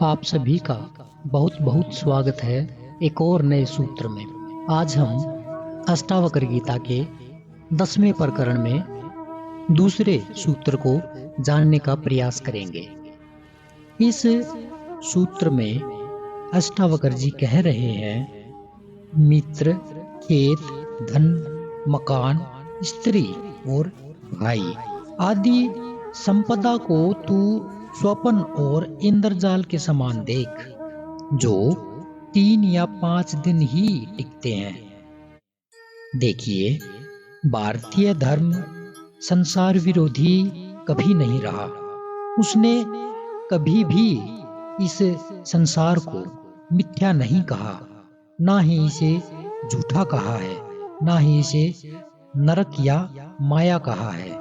आप सभी का बहुत बहुत स्वागत है एक और नए सूत्र में। आज हम अष्टावक्र गीता के 10वें प्रकरण में दूसरे सूत्र को जानने का प्रयास करेंगे। इस सूत्र में अष्टावक्र जी कह रहे हैं, मित्र, खेत, धन, मकान, स्त्री और भाई आदि संपदा को तू स्वपन और इंद्रजाल के समान देख, जो 3 या 5 दिन ही टिकते हैं। देखिए, भारतीय धर्म संसार विरोधी कभी नहीं रहा। उसने कभी भी इस संसार को मिथ्या नहीं कहा, ना ही इसे झूठा कहा है, ना ही इसे नरक या माया कहा है।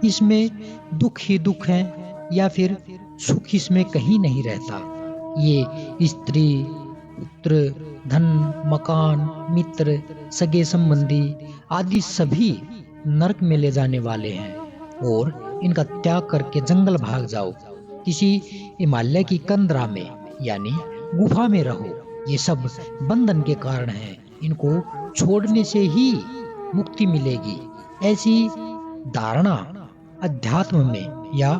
इसमें दुख ही दुख है या फिर सुख इसमें कहीं नहीं रहता। ये स्त्री, पुत्र, धन, मकान, मित्र, सगे संबंधी आदि सभी नरक में ले जाने वाले हैं, और इनका त्याग करके जंगल भाग जाओ, किसी हिमालय की कंदरा में यानी गुफा में रहो। ये सब बंधन के कारण हैं। इनको छोड़ने से ही मुक्ति मिलेगी। ऐसी धारणा अध्यात्म में या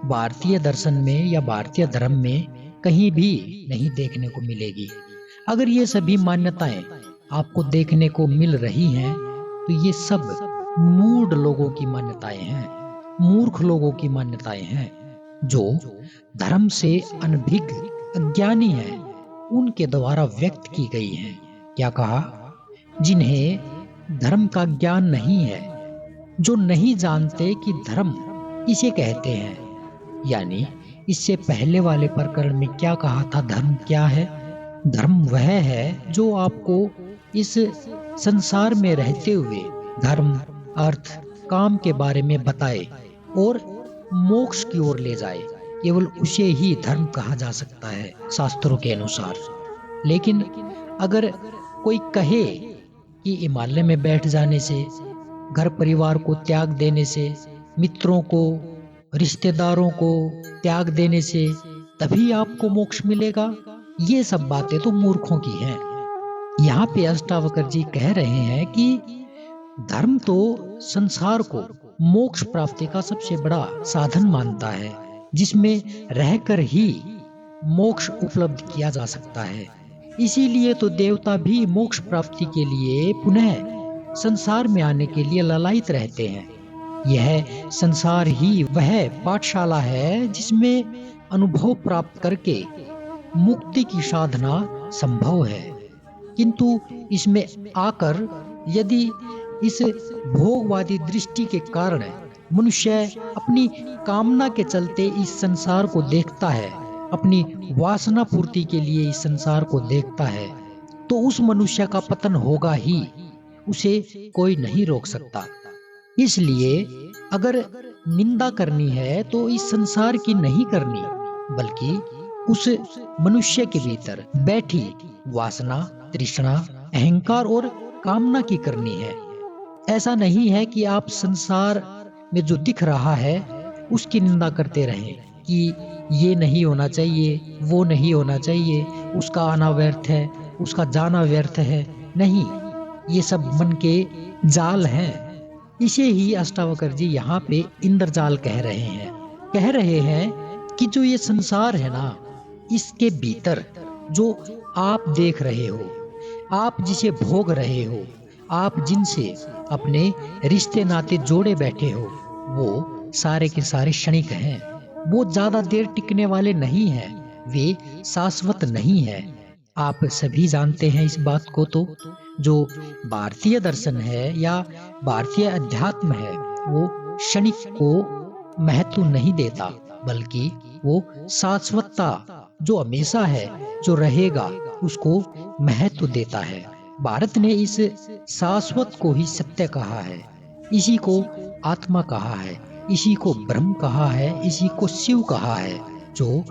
भारतीय दर्शन में या भारतीय धर्म में कहीं भी नहीं देखने को मिलेगी। अगर ये सभी मान्यताएं आपको देखने को मिल रही हैं, तो ये सब मूढ़ लोगों की मान्यताएं हैं, मूर्ख लोगों की मान्यताएं हैं, जो धर्म से अनभिज्ञ अज्ञानी हैं, उनके द्वारा व्यक्त की गई हैं। क्या कहा? जिन्हें धर्म का ज्ञान नहीं है, जो नहीं जानते कि धर्म इसे कहते हैं। यानी इससे पहले वाले प्रकरण में क्या कहा था? धर्म क्या है? धर्म वह है जो आपको इस संसार में रहते हुए धर्म, अर्थ, काम के बारे में बताए और मोक्ष की ओर ले जाए। केवल उसे ही धर्म कहा जा सकता है शास्त्रों के अनुसार। लेकिन अगर कोई कहे कि हिमालय में बैठ जाने से, घर परिवार को त्याग देने से, मित्रों को, रिश्तेदारों को त्याग देने से तभी आपको मोक्ष मिलेगा, ये सब बातें तो मूर्खों की हैं। यहाँ पे अष्टावक्र जी कह रहे हैं कि धर्म तो संसार को मोक्ष प्राप्ति का सबसे बड़ा साधन मानता है, जिसमें रहकर ही मोक्ष उपलब्ध किया जा सकता है। इसीलिए तो देवता भी मोक्ष प्राप्ति के लिए पुनः संसार में आने के लिए ललायित रहते हैं। यह संसार ही वह पाठशाला है जिसमें अनुभव प्राप्त करके मुक्ति की साधना संभव है। किंतु इसमें आकर यदि इस भोगवादी दृष्टि के कारण मनुष्य अपनी कामना के चलते इस संसार को देखता है, अपनी वासना पूर्ति के लिए इस संसार को देखता है, तो उस मनुष्य का पतन होगा ही। उसे कोई नहीं रोक सकता। इसलिए अगर निंदा करनी है तो इस संसार की नहीं करनी, बल्कि उस मनुष्य के भीतर बैठी वासना, तृष्णा, अहंकार और कामना की करनी है। ऐसा नहीं है कि आप संसार में जो दिख रहा है उसकी निंदा करते रहें कि ये नहीं होना चाहिए, वो नहीं होना चाहिए, उसका आना व्यर्थ है, उसका जाना व्यर्थ है। नहीं, ये सब मन के जाल हैं। इसे ही अष्टावक्र जी यहाँ पे इंद्रजाल कह रहे हैं। कह रहे हैं कि जो ये संसार है ना, इसके भीतर जो आप देख रहे हो, आप जिसे भोग रहे हो, आप जिनसे अपने रिश्ते नाते जोड़े बैठे हो, वो सारे के सारे क्षणिक हैं। वो ज्यादा देर टिकने वाले नहीं हैं, वे शाश्वत नहीं हैं। आप सभी जानते हैं इस बात को। तो जो भारतीय दर्शन है या भारतीय अध्यात्म है, वो क्षणिक को महत्व नहीं देता, बल्कि वो शाश्वतता जो हमेशा है, जो रहेगा, उसको महत्व देता है। भारत ने इस शाश्वत को ही सत्य कहा है, इसी को आत्मा कहा है, इसी को ब्रह्म कहा है, इसी को शिव कहा है, जो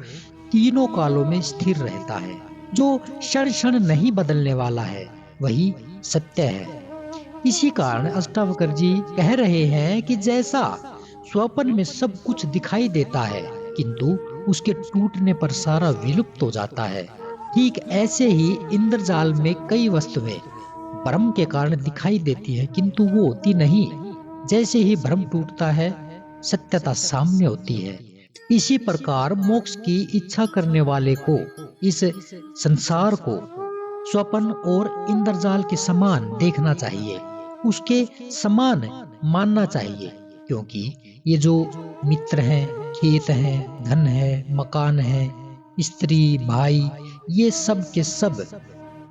तीनों कालों में स्थिर रहता है, जो क्षण क्षण नहीं बदलने वाला है, वही सत्य है। इसी कारण अष्टावक्र जी कह रहे हैं कि जैसा स्वप्न में सब कुछ दिखाई देता है, किंतु उसके टूटने पर सारा विलुप्त हो जाता है। ठीक ऐसे ही इंद्रजाल में कई वस्तुएं भ्रम के कारण दिखाई देती है किंतु वो होती नहीं। जैसे ही भ्रम टूटता है सत्यता सामने होती है। इसी प्रकार मोक्ष की इच्छा करने वाले को इस संसार को स्वप्न और इंद्रजाल के समान देखना चाहिए, उसके समान मानना चाहिए। क्योंकि ये जो मित्र हैं, खेत हैं, धन है, मकान है, स्त्री, भाई, ये सब के सब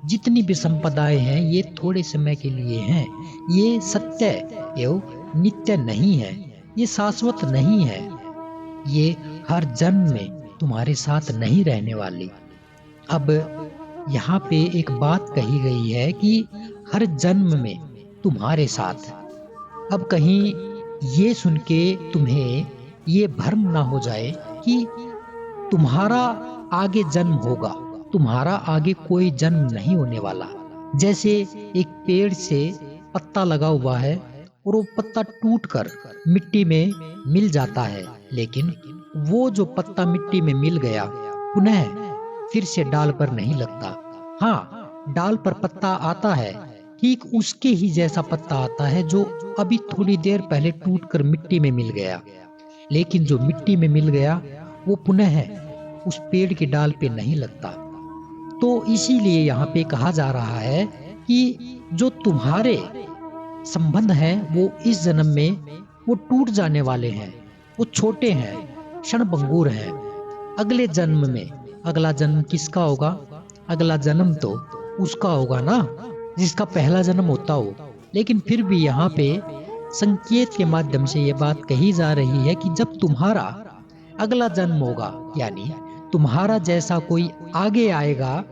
जितनी भी संपदाएं हैं ये थोड़े समय के लिए हैं। ये सत्य एवं नित्य नहीं है, ये शाश्वत नहीं है। ये हर जन्म में तुम्हारे साथ नहीं रहने वाली। अब यहाँ पे एक बात कही गई है कि हर जन्म में तुम्हारे साथ। अब कहीं ये सुन के तुम्हें ये भ्रम ना हो जाए कि तुम्हारा आगे जन्म होगा, तुम्हारा आगे कोई जन्म नहीं होने वाला। जैसे एक पेड़ से पत्ता लगा हुआ है और वो पत्ता टूटकर मिट्टी में मिल जाता है, लेकिन वो जो पत्ता मिट्टी में मिल गया पुनः फिर से डाल पर नहीं लगता। हाँ, डाल पर पत्ता आता है, ठीक उसके ही जैसा पत्ता आता है जो अभी थोड़ी देर पहले टूटकर मिट्टी में मिल गया। लेकिन जो मिट्टी में मिल गया वो पुनः उस पेड़ की डाल पे नहीं लगता। तो इसीलिए यहाँ पे कहा जा रहा है कि जो तुम्हारे संबंध हैं वो इस जन्म में वो टूट जाने वाले हैं, वो छोटे हैं, क्षणभंगुर हैं। अगले जन्म में, अगला जन्म किसका होगा? अगला जन्म तो उसका होगा ना जिसका पहला जन्म होता हो। लेकिन फिर भी यहाँ पे संकेत के माध्यम से ये बात कही जा रही है कि जब तुम्हारा अगला जन्म होगा, यानी तुम्हारा जैसा कोई आगे आएगा,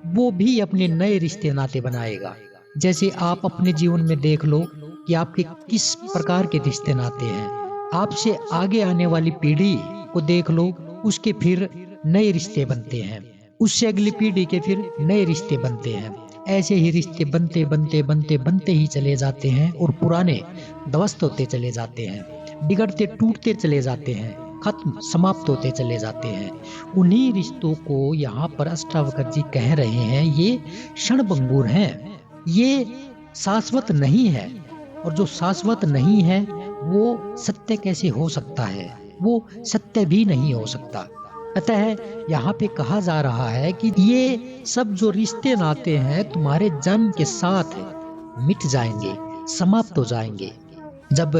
वो भी अपने नए रिश्ते नाते बनाएगा। जैसे आप अपने जीवन में देख लो कि आपके किस प्रकार के रिश्ते नाते हैं। आपसे आगे आने वाली पीढ़ी को देख लो, उसके फिर नए रिश्ते बनते हैं, उससे अगली पीढ़ी के फिर नए रिश्ते बनते हैं। ऐसे ही रिश्ते बनते बनते बनते बनते ही चले जाते हैं और पुराने ध्वस्त होते चले जाते हैं, बिगड़ते टूटते चले जाते हैं, खत्म समाप्त होते चले जाते हैं। उन्हीं रिश्तों को यहाँ पर अष्टावक्र जी कह रहे हैं ये क्षणभंगुर हैं, ये शाश्वत नहीं है। और जो शाश्वत नहीं है वो सत्य कैसे हो सकता है? वो सत्य भी नहीं हो सकता। अतः यहाँ पे कहा जा रहा है कि ये सब जो रिश्ते नाते हैं तुम्हारे जन्म के साथ मिट जाएंगे, समाप्त हो जाएंगे। जब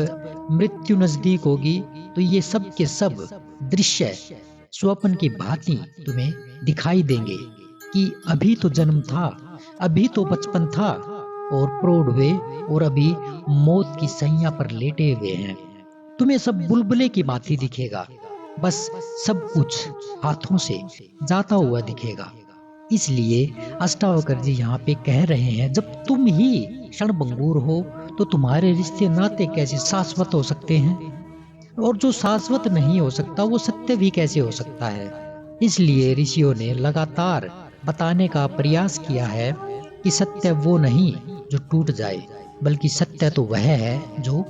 मृत्यु नजदीक होगी तो ये सब के सब दृश्य स्वप्न की भांति तुम्हें दिखाई देंगे कि अभी तो जन्म था, अभी तो बचपन था और प्रौढ़ हुए और अभी मौत की सैया पर लेटे हुए हैं। तुम्हें सब बुलबुले की भांति दिखेगा, बस सब कुछ हाथों से जाता हुआ दिखेगा। इसलिए अष्टावक्र जी यहाँ पे कह रहे हैं जब तुम ही क्षणभंगुर हो तो तुम्हारे रिश्ते नाते कैसे शाश्वत हो सकते हैं? और जो शाश्वत नहीं हो सकता वो सत्य भी कैसे हो सकता है? इसलिए ऋषियों ने लगातार बताने का प्रयास किया है कि सत्य वो नहीं जो टूट जाए, बल्कि सत्य तो वह है जो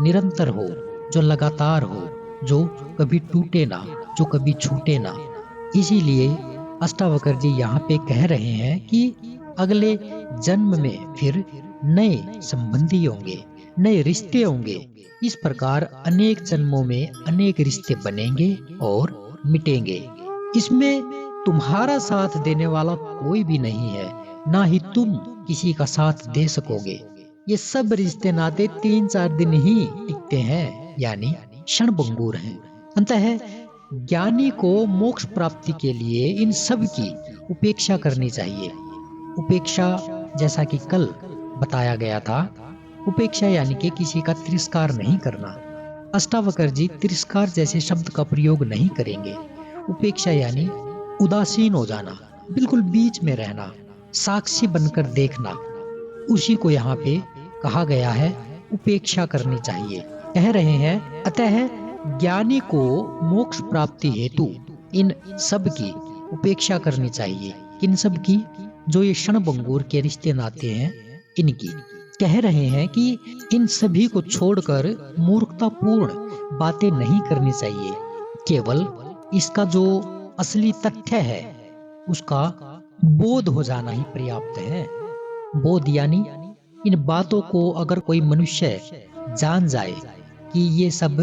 निरंतर हो, जो लगातार हो, जो कभी टूटे ना, जो कभी छूटे ना। इसीलिए अष्टावक्र जी यहाँ पे कह रहे हैं कि अगले जन्म में फिर नए संबंधी होंगे, नए रिश्ते होंगे। इस प्रकार अनेक जन्मों में अनेक रिश्ते बनेंगे और मिटेंगे। इसमें तुम्हारा साथ देने वाला कोई भी नहीं है, ना ही तुम किसी का साथ दे सकोगे। ये सब रिश्ते नाते 3-4 दिन ही टिकते हैं, यानी क्षणभंगुर हैं। अंततः ज्ञानी को मोक्ष प्राप्ति के लिए इन सब की उपेक्षा करनी चाहिए। उपेक्षा जैसा कि कल बताया गया था, उपेक्षा यानी कि किसी का तिरस्कार नहीं करना। अष्टावक्र जी तिरस्कार जैसे शब्द का प्रयोग नहीं करेंगे। उपेक्षा यानी उदासीन हो जाना, बिल्कुल बीच में रहना, साक्षी बनकर देखना, उसी को यहाँ पे कहा गया है उपेक्षा करनी चाहिए। कह रहे हैं अतः ज्ञानी को मोक्ष प्राप्ति हेतु इन सब की उपेक्षा करनी चाहिए। किन सब की? जो ये क्षणभंगुर के रिश्ते नाते हैं इनकी। कह रहे हैं कि इन सभी को छोड़कर मूर्खतापूर्ण बातें नहीं करनी चाहिए, केवल इसका जो असली तथ्य है उसका बोध हो जाना ही पर्याप्त है। बोध यानी इन बातों को अगर कोई मनुष्य जान जाए कि ये सब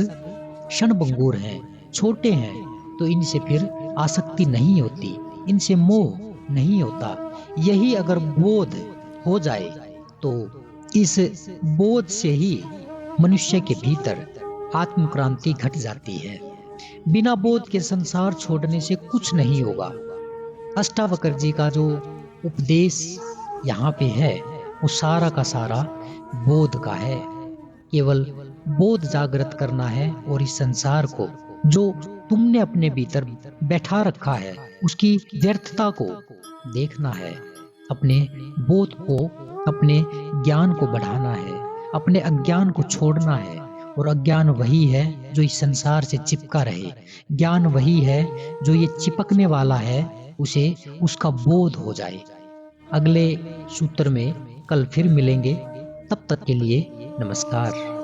क्षणभंगुर हैं, छोटे हैं, तो इनसे फिर आसक्ति नहीं होती, इनसे मोह नहीं होता। यही अगर बोध हो जाए तो इस बोध से ही मनुष्य के भीतर आत्मक्रांति घट जाती है। बिना बोध के संसार छोड़ने से कुछ नहीं होगा। अष्टावक्र जी का जो उपदेश यहाँ पे है वो सारा का सारा बोध का है। केवल बोध जागृत करना है और इस संसार को जो तुमने अपने भीतर बैठा रखा है उसकी व्यर्थता को देखना है। अपने बोध को, अपने ज्ञान को बढ़ाना है, अपने अज्ञान को छोड़ना है। और अज्ञान वही है जो इस संसार से चिपका रहे, ज्ञान वही है जो ये चिपकने वाला है उसे उसका बोध हो जाए। अगले सूत्र में कल फिर मिलेंगे, तब तक के लिए नमस्कार।